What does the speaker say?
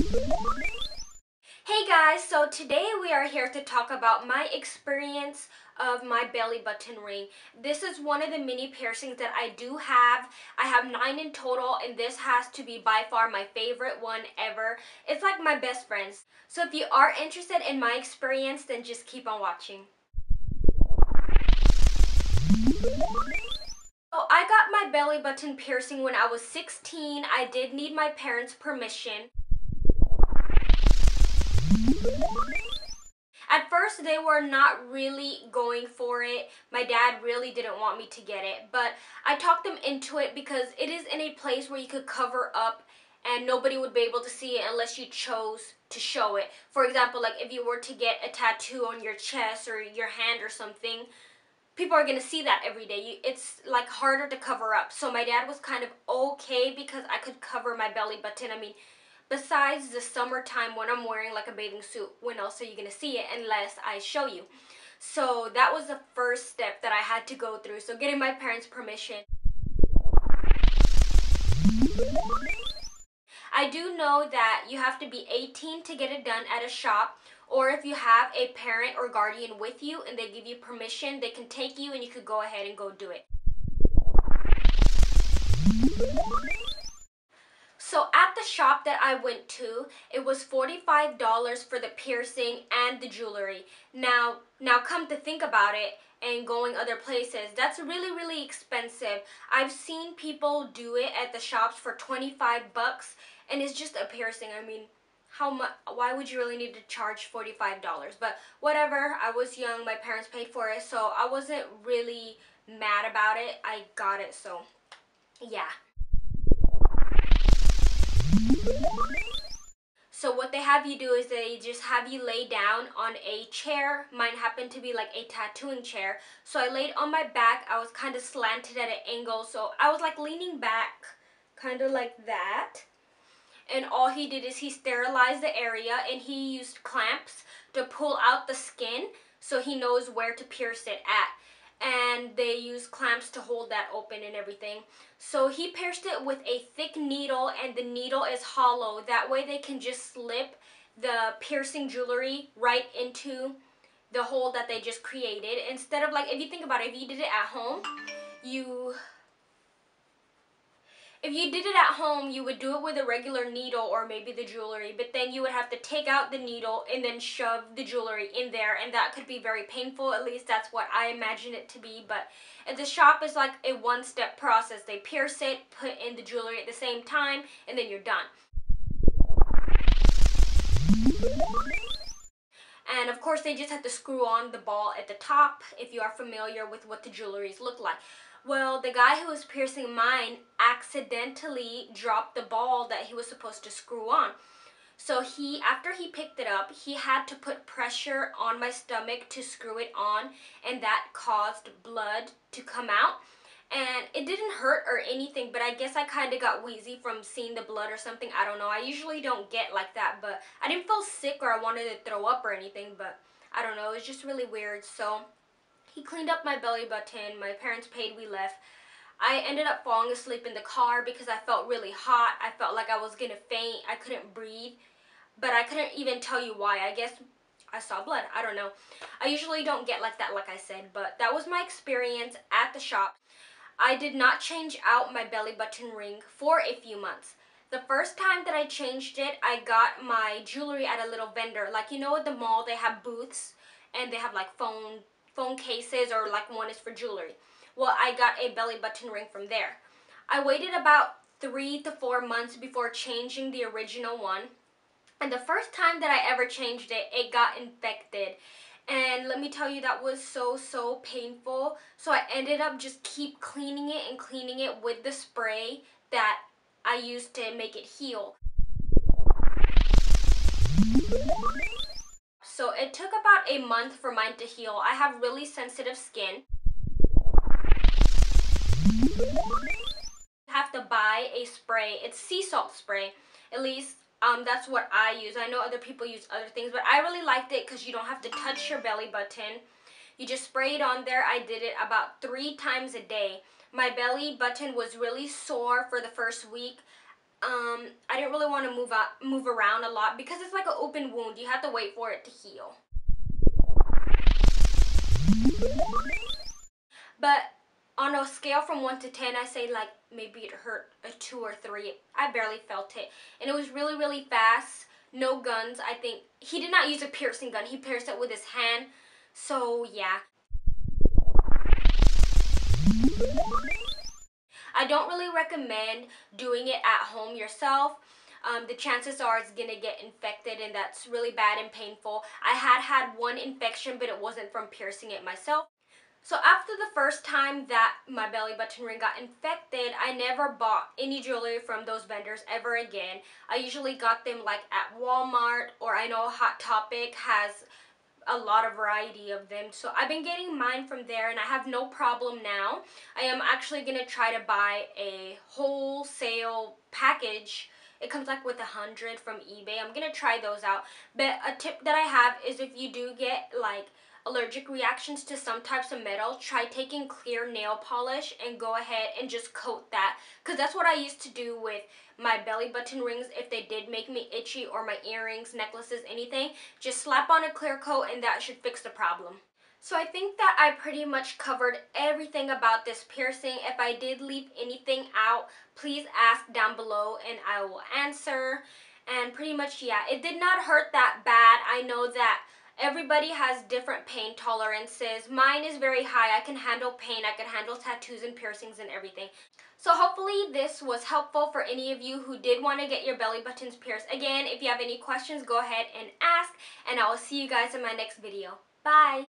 Hey guys, so today we are here to talk about my experience of my belly button ring. This is one of the mini piercings that I do have. I have 9 in total, and this has to be by far my favorite one ever. It's like my best friend's. So if you are interested in my experience, then just keep on watching. So I got my belly button piercing when I was 16. I did need my parents' permission. At first, they were not really going for it. My dad really didn't want me to get it, but I talked them into it because it is in a place where you could cover up and nobody would be able to see it unless you chose to show it. For example, like if you were to get a tattoo on your chest or your hand or something, people are going to see that every day. It's like harder to cover up. So my dad was kind of okay because I could cover my belly button. I mean, besides the summertime when I'm wearing like a bathing suit, when else are you going to see it unless I show you? So that was the first step that I had to go through. So getting my parents' permission. I do know that you have to be 18 to get it done at a shop, or if you have a parent or guardian with you and they give you permission, they can take you and you could go ahead and go do it. So at the shop that I went to, it was $45 for the piercing and the jewelry. Now come to think about it, and going other places, that's really, really expensive. I've seen people do it at the shops for 25 bucks, and it's just a piercing. I mean, how much? Why would you really need to charge $45? But whatever, I was young, my parents paid for it, so I wasn't really mad about it. I got it, so yeah. So what they have you do is they just have you lay down on a chair. Mine happened to be like a tattooing chair. So I laid on my back. I was kind of slanted at an angle. So I was like leaning back, kind of like that. And all he did is he sterilized the area, and he used clamps to pull out the skin so he knows where to pierce it at. And they use clamps to hold that open and everything. So he pierced it with a thick needle, and the needle is hollow. That way they can just slip the piercing jewelry right into the hole that they just created. Instead of, like, if you think about it, if you did it at home, you would do it with a regular needle or maybe the jewelry, but then you would have to take out the needle and then shove the jewelry in there, and that could be very painful. At least that's what I imagine it to be. But at the shop is like a one-step process. They pierce it, put in the jewelry at the same time, and then you're done. And of course, they just have to screw on the ball at the top, if you are familiar with what the jewelries look like. Well, the guy who was piercing mine accidentally dropped the ball that he was supposed to screw on. So after he picked it up, he had to put pressure on my stomach to screw it on, and that caused blood to come out. And it didn't hurt or anything, but I guess I kind of got wheezy from seeing the blood or something. I don't know. I usually don't get like that, but I didn't feel sick or I wanted to throw up or anything, but I don't know. It was just really weird. So he cleaned up my belly button. My parents paid. We left. I ended up falling asleep in the car because I felt really hot. I felt like I was going to faint. I couldn't breathe, but I couldn't even tell you why. I guess I saw blood. I don't know. I usually don't get like that, like I said, but that was my experience at the shop. I did not change out my belly button ring for a few months. The first time that I changed it, I got my jewelry at a little vendor. Like, you know, at the mall, they have booths and they have like phone cases, or like one is for jewelry. Well, I got a belly button ring from there. I waited about 3 to 4 months before changing the original one. And the first time that I ever changed it, it got infected. And let me tell you, that was so painful. So I ended up just keep cleaning it and cleaning it with the spray that I used to make it heal. So it took about a month for mine to heal. I have really sensitive skin. You have to buy a spray. It's sea salt spray. At least that's what I use. I know other people use other things, but I really liked it because you don't have to touch your belly button. You just spray it on there. I did it about 3 times a day. My belly button was really sore for the first week. I didn't really want to move around a lot because it's like an open wound. You have to wait for it to heal. But on a scale from 1 to 10, I say like maybe it hurt a 2 or 3. I barely felt it. And it was really, really fast. No guns. I think he did not use a piercing gun. He pierced it with his hand. So yeah. I don't really recommend doing it at home yourself. The chances are it's gonna get infected, and that's really bad and painful. I had one infection, but it wasn't from piercing it myself. So after the first time that my belly button ring got infected, I never bought any jewelry from those vendors ever again. I usually got them like at Walmart, or I know Hot Topic has a lot of variety of them. So I've been getting mine from there, and I have no problem now. I am actually going to try to buy a wholesale package. It comes like with 100 from eBay. I'm going to try those out. But a tip that I have is if you do get like allergic reactions to some types of metal, try taking clear nail polish and go ahead and just coat that, because that's what I used to do with my belly button rings. If they did make me itchy, or my earrings, necklaces, anything, just slap on a clear coat and that should fix the problem. So I think that I pretty much covered everything about this piercing. If I did leave anything out, please ask down below and I will answer. And pretty much, yeah, it did not hurt that bad. I know that everybody has different pain tolerances. Mine is very high. I can handle pain. I can handle tattoos and piercings and everything. So hopefully this was helpful for any of you who did want to get your belly buttons pierced. Again, if you have any questions, go ahead and ask. And I will see you guys in my next video. Bye!